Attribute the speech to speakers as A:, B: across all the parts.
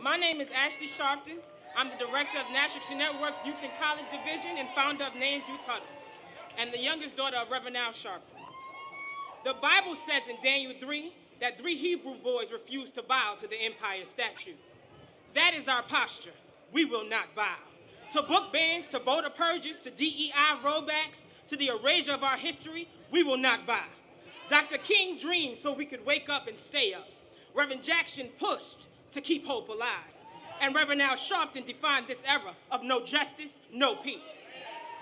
A: My name is Ashley Sharpton. I'm the director of National Action Network's Youth and College Division and founder of Names Youth Huddle, and the youngest daughter of Reverend Sharpton. The Bible says in Daniel 3 that 3 Hebrew boys refused to bow to the empire statue. That is our posture. We will not bow. To book bans, to voter purges, to DEI rollbacks, to the erasure of our history, we will not bow. Dr. King dreamed so we could wake up and stay up. Reverend Jackson pushed to keep hope alive. And Reverend Sharpton defined this era of no justice, no peace.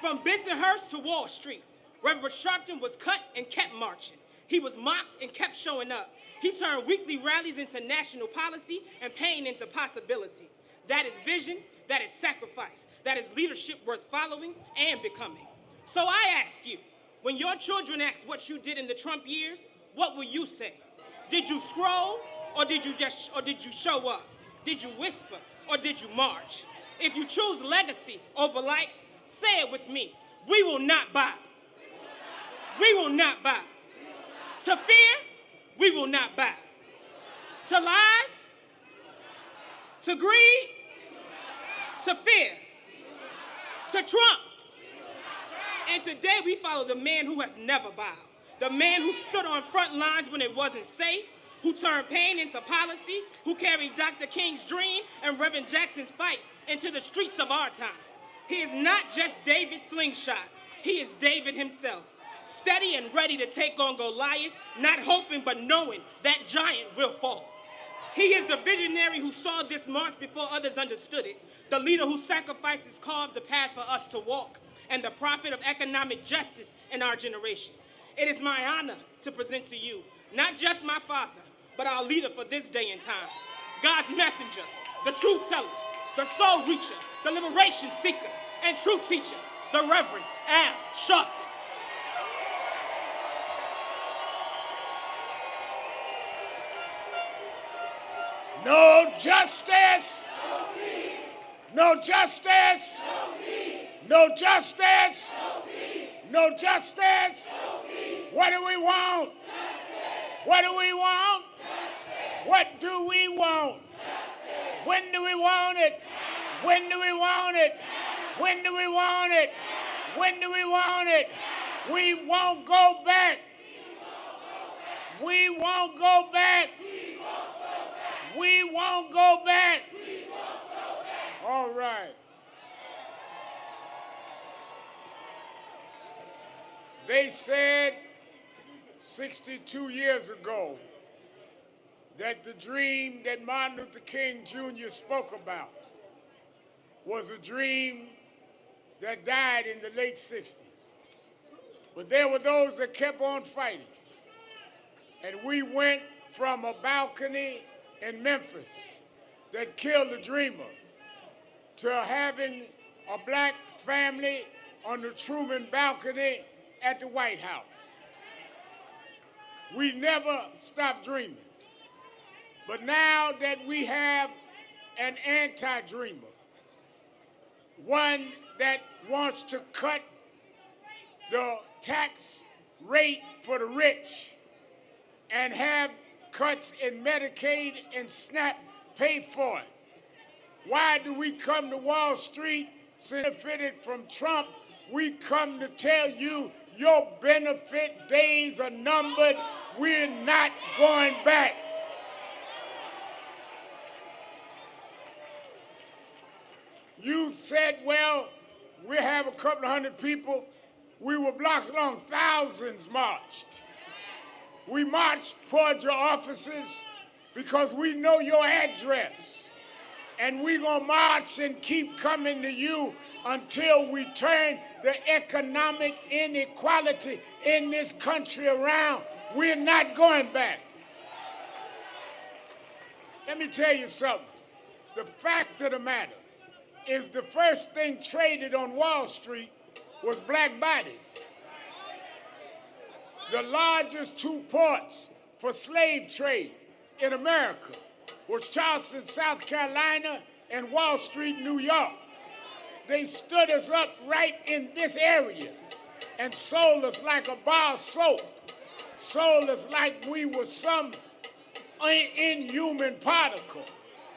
A: From Bensonhurst to Wall Street, Reverend Sharpton was cut and kept marching. He was mocked and kept showing up. He turned weekly rallies into national policy and pain into possibility. That is vision, that is sacrifice, that is leadership worth following and becoming. So I ask you, when your children ask what you did in the Trump years, what will you say? Did you scroll or did you show up? Did you whisper or did you march? If you choose legacy over likes, say it with me. We will not bow. We will not bow. To fear, we will not bow. To lies, to greed, to fear, to Trump. And today we follow the man who has never bowed, the man who stood on front lines when it wasn't safe, who turned pain into policy, who carried Dr. King's dream and Reverend Jackson's fight into the streets of our time. He is not just David's slingshot, he is David himself, steady and ready to take on Goliath, not hoping but knowing that giant will fall. He is the visionary who saw this march before others understood it, the leader whose sacrifices carved the path for us to walk, and the prophet of economic justice in our generation. It is my honor to present to you, not just my father, but our leader for this day and time, God's messenger, the truth teller, the soul reacher, the liberation seeker, and truth teacher, the Reverend Sharpton.
B: No justice, no justice, no justice, no justice. What do we want? What do we want? What do we want? When do we want it? When do we want it? When do we want it? When do we want it? We won't go back. We won't go back. We won't go back. All right. They said 62 years ago that the dream that Martin Luther King Jr. spoke about was a dream that died in the late 60s. But there were those that kept on fighting. And we went from a balcony in Memphis that killed the dreamer to having a black family on the Truman balcony at the White House. We never stopped dreaming. But now that we have an anti-dreamer, one that wants to cut the tax rate for the rich and have cuts in Medicaid and SNAP paid for it. Why do we come to Wall Street benefited from Trump? We come to tell you your benefit days are numbered. We're not going back. You said, well, we have a couple of hundred people. We were blocks long, thousands marched. We marched towards your offices because we know your address. And we're going to march and keep coming to you until we turn the economic inequality in this country around. We're not going back. Let me tell you something. The fact of the matter is the first thing traded on Wall Street was black bodies. The largest 2 ports for slave trade in America was Charleston, South Carolina, and Wall Street, New York. They stood us up right in this area and sold us like a bar of soap, sold us like we were some inhuman particle.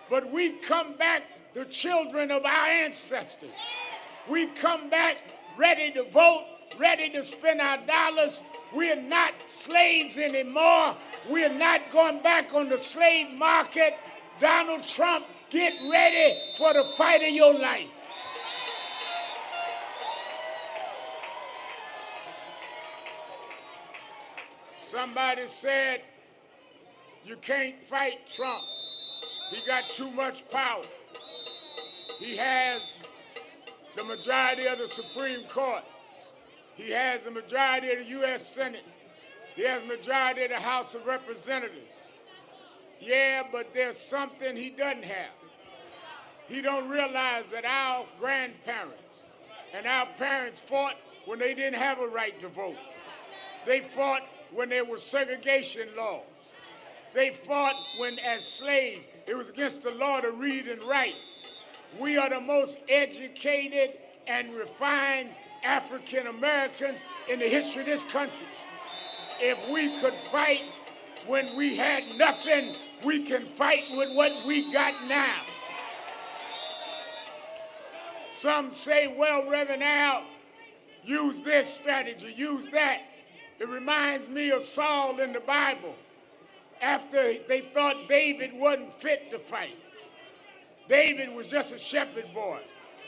B: but we come back the children of our ancestors. We come back ready to vote, ready to spend our dollars. We're not slaves anymore. We're not going back on the slave market. Donald Trump, get ready for the fight of your life. Somebody said, you can't fight Trump. He got too much power. He has the majority of the Supreme Court. He has the majority of the U.S. Senate. He has the majority of the House of Representatives. Yeah, but there's something he doesn't have. He don't realize that our grandparents and our parents fought when they didn't have a right to vote. They fought when there were segregation laws. They fought when, as slaves, it was against the law to read and write. We are the most educated and refined African Americans in the history of this country. If we could fight when we had nothing, we can fight with what we got now. Some say, well, Reverend Al, use this strategy, use that. It reminds me of Saul in the Bible. After they thought David wasn't fit to fight. David was just a shepherd boy.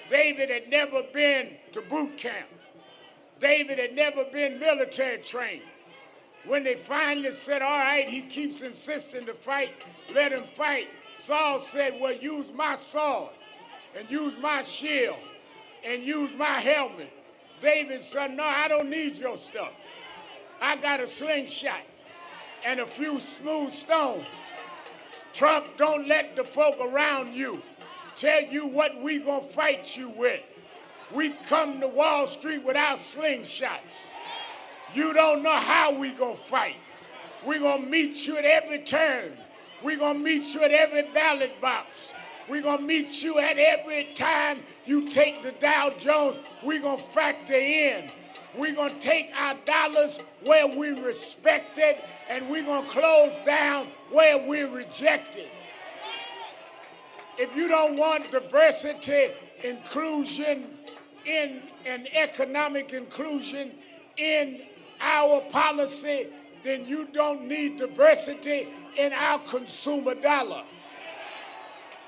B: David had never been to boot camp. David had never been military trained. When they finally said, all right, he keeps insisting to fight, let him fight, Saul said, well, use my sword and use my shield and use my helmet. David said, no, I don't need your stuff. I got a slingshot and a few smooth stones. Trump, don't let the folk around you tell you what we gonna fight you with. We come to Wall Street with our slingshots. You don't know how we gonna fight. We gonna meet you at every turn. We gonna meet you at every ballot box. We gonna meet you at every time you take the Dow Jones. We gonna factor in. We're going to take our dollars where we respect it, and we're going to close down where we're rejected. If you don't want diversity, inclusion, and economic inclusion in our policy, then you don't need diversity in our consumer dollar.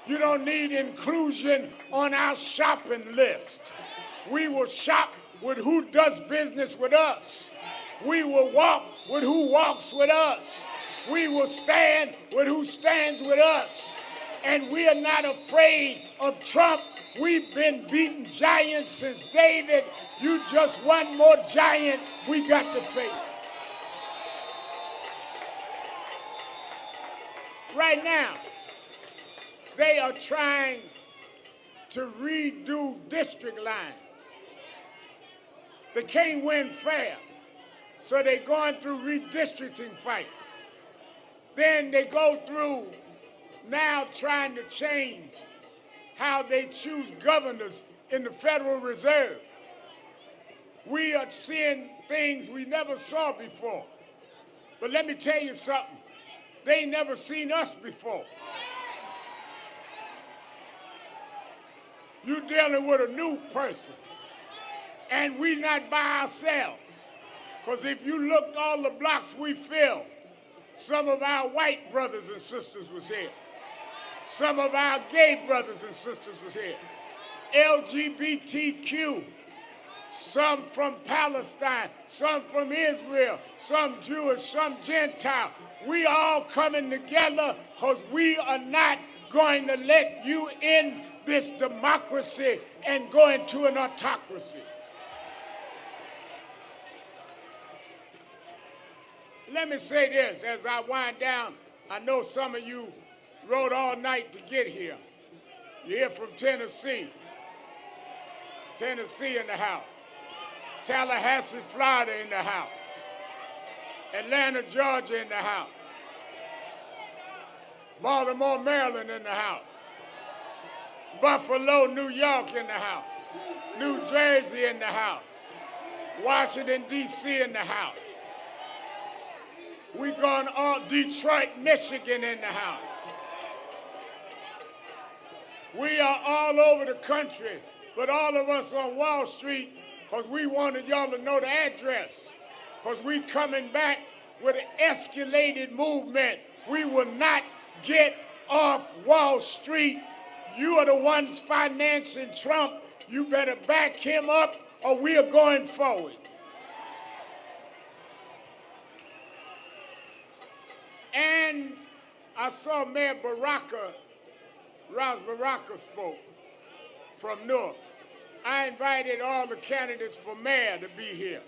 B: You don't need inclusion on our shopping list. We will shop with who does business with us. We will walk with who walks with us. We will stand with who stands with us. And we are not afraid of Trump. We've been beating giants since David. You just one more giant we got to face. Right now, they are trying to redo district lines. They can't win fair, so they're going through redistricting fights. Then they go through now trying to change how they choose governors in the Federal Reserve. We are seeing things we never saw before. But let me tell you something. They never seen us before. You're dealing with a new person. And we're not by ourselves. Because if you looked all the blocks we filled, some of our white brothers and sisters was here. Some of our gay brothers and sisters was here. LGBTQ, some from Palestine, some from Israel, some Jewish, some Gentile. We all coming together because we are not going to let you in this democracy and go into an autocracy. Let me say this as I wind down. I know some of you rode all night to get here. You're here from Tennessee. Tennessee in the house. Tallahassee, Florida in the house. Atlanta, Georgia in the house. Baltimore, Maryland in the house. Buffalo, New York in the house. New Jersey in the house. Washington, D.C. in the house. We going all Detroit, Michigan in the house. We are all over the country, but all of us on Wall Street, because we wanted y'all to know the address, because we coming back with an escalated movement. We will not get off Wall Street. You are the ones financing Trump. You better back him up or we are going forward. And I saw Mayor Ras Baraka spoke from Newark. I invited all the candidates for mayor to be here.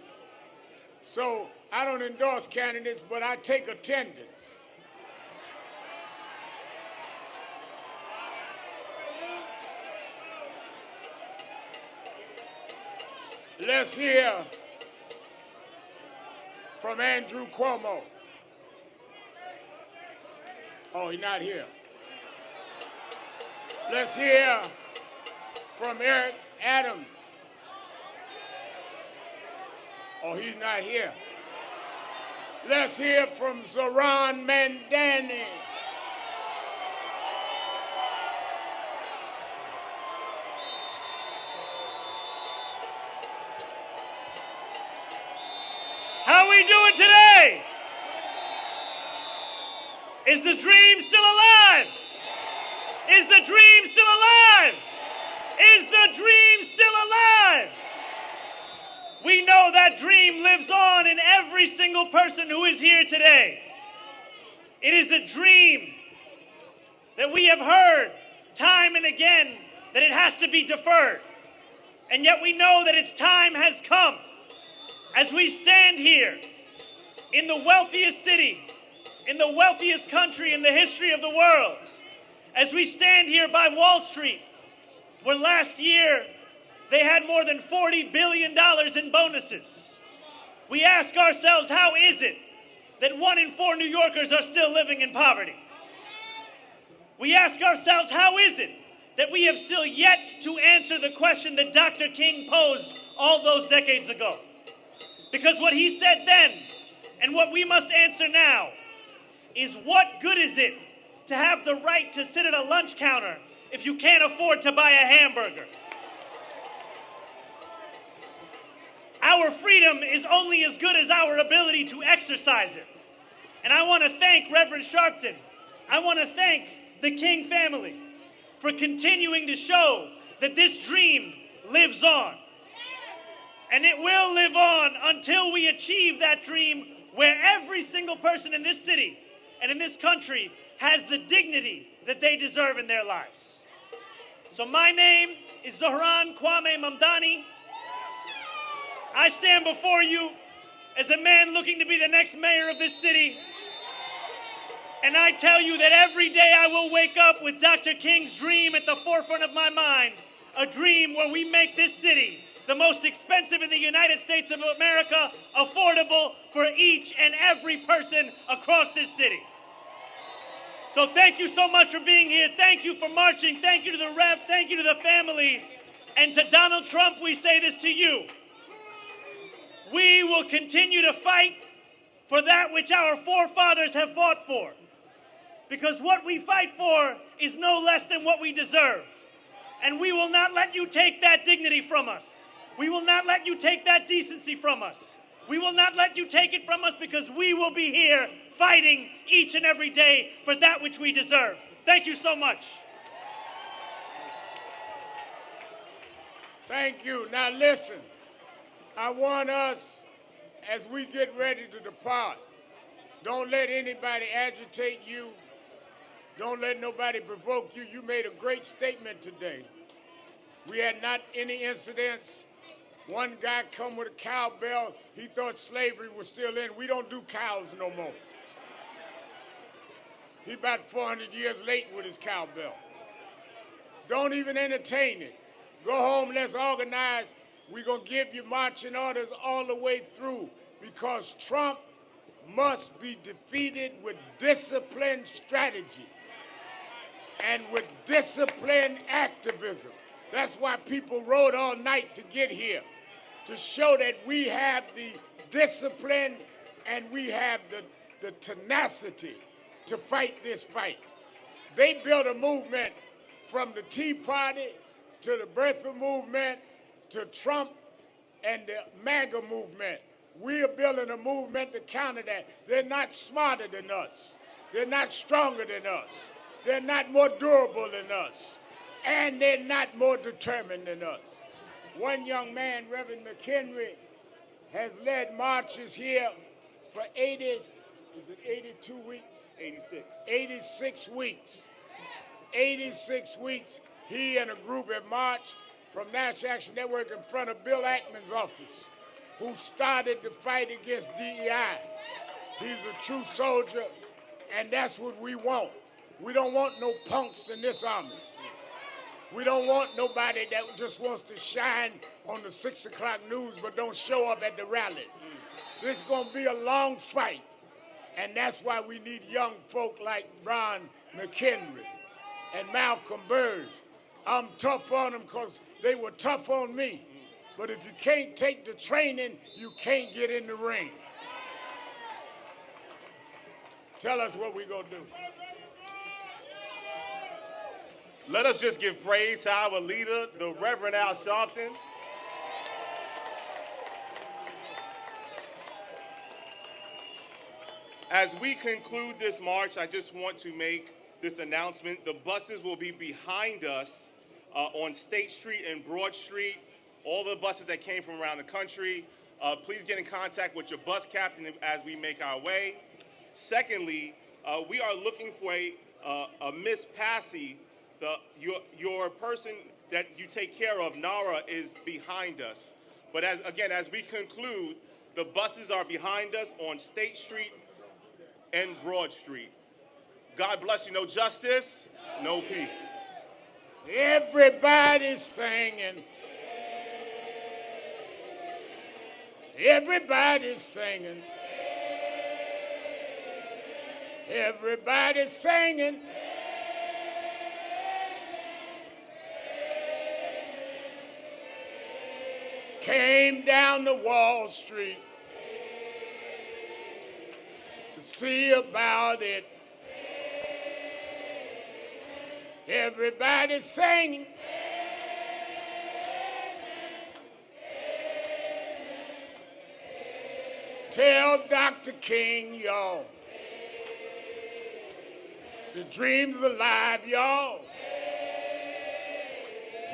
B: So I don't endorse candidates, but I take attendance. Let's hear from Andrew Cuomo. Oh, he's not here. Let's hear from Eric Adams. Oh, he's not here. Let's hear from Zohran Mamdani.
C: How are we doing today? Is the dream still alive? Is the dream still alive? Is the dream still alive? We know that dream lives on in every single person who is here today. It is a dream that we have heard time and again that it has to be deferred. And yet we know that its time has come. As we stand here in the wealthiest city, in the wealthiest country in the history of the world, as we stand here by Wall Street, where last year they had more than $40 billion in bonuses, we ask ourselves, how is it that 1 in 4 New Yorkers are still living in poverty? We ask ourselves, how is it that we have still yet to answer the question that Dr. King posed all those decades ago? Because what he said then, and what we must answer now, is what good is it to have the right to sit at a lunch counter if you can't afford to buy a hamburger? Our freedom is only as good as our ability to exercise it. And I want to thank Reverend Sharpton. I want to thank the King family for continuing to show that this dream lives on. And it will live on until we achieve that dream where every single person in this city and in this country has the dignity that they deserve in their lives. So my name is Zohran Mamdani. I stand before you as a man looking to be the next mayor of this city. And I tell you that every day I will wake up with Dr. King's dream at the forefront of my mind, a dream where we make this city the most expensive in the United States of America, affordable for each and every person across this city. So thank you so much for being here. Thank you for marching. Thank you to the Rev. Thank you to the family. And to Donald Trump, we say this to you. We will continue to fight for that which our forefathers have fought for. Because what we fight for is no less than what we deserve. And we will not let you take that dignity from us. We will not let you take that decency from us. We will not let you take it from us, because we will be here fighting each and every day for that which we deserve. Thank you so much.
B: Thank you. Now listen, I want us, as we get ready to depart, don't let anybody agitate you. Don't let nobody provoke you. You made a great statement today. We had not any incidents. One guy come with a cowbell. He thought slavery was still in. We don't do cows no more. He about 400 years late with his cowbell. Don't even entertain it. Go home, let's organize. We're going to give you marching orders all the way through, because Trump must be defeated with disciplined strategy and with disciplined activism. That's why people rode all night to get here, to show that we have the discipline and we have the tenacity to fight this fight. They built a movement from the Tea Party to the birther movement to Trump and the MAGA movement. We are building a movement to counter that. They're not smarter than us. They're not stronger than us. They're not more durable than us. And they're not more determined than us. One young man, Reverend McHenry, has led marches here for 82 weeks?
D: 86.
B: 86 weeks. 86 weeks, he and a group have marched from National Action Network in front of Bill Ackman's office, who started the fight against DEI. He's a true soldier, and that's what we want. We don't want no punks in this army. We don't want nobody that just wants to shine on the 6 o'clock news but don't show up at the rallies. This is going to be a long fight, and that's why we need young folk like Brian McHenry and Malcolm Byrd. I'm tough on them because they were tough on me. But if you can't take the training, you can't get in the ring. Tell us what we're going to do.
D: Let us just give praise to our leader, the Reverend Al Sharpton. As we conclude this march, I just want to make this announcement. The buses will be behind us on State Street and Broad Street. All the buses that came from around the country, please get in contact with your bus captain as we make our way. Secondly, we are looking for a Miss Passy. Your person that you take care of, Nara, is behind us. But as we conclude, the buses are behind us on State Street and Broad Street. God bless you. No justice, no peace.
B: Everybody's singing. Everybody's singing. Everybody's singing. Came down to Wall Street to see about it. Everybody's singing. Tell Dr. King, y'all, the dream's alive, y'all.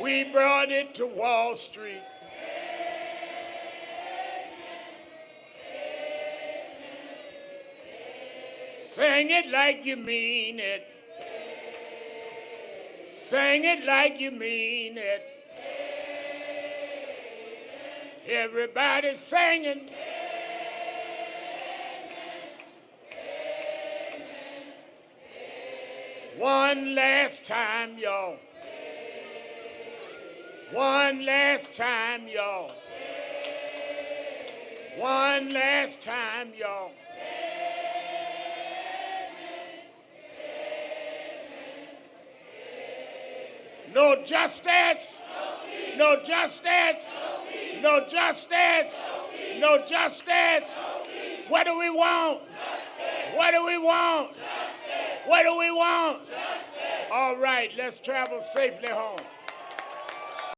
B: We brought it to Wall Street. Sing it like you mean it. Sing it like you mean it. Everybody's singing. One last time, y'all. One last time, y'all. One last time, y'all. No justice, no justice, no justice, no justice. What do we want? What do we want? What do we want? All right, let's travel safely home.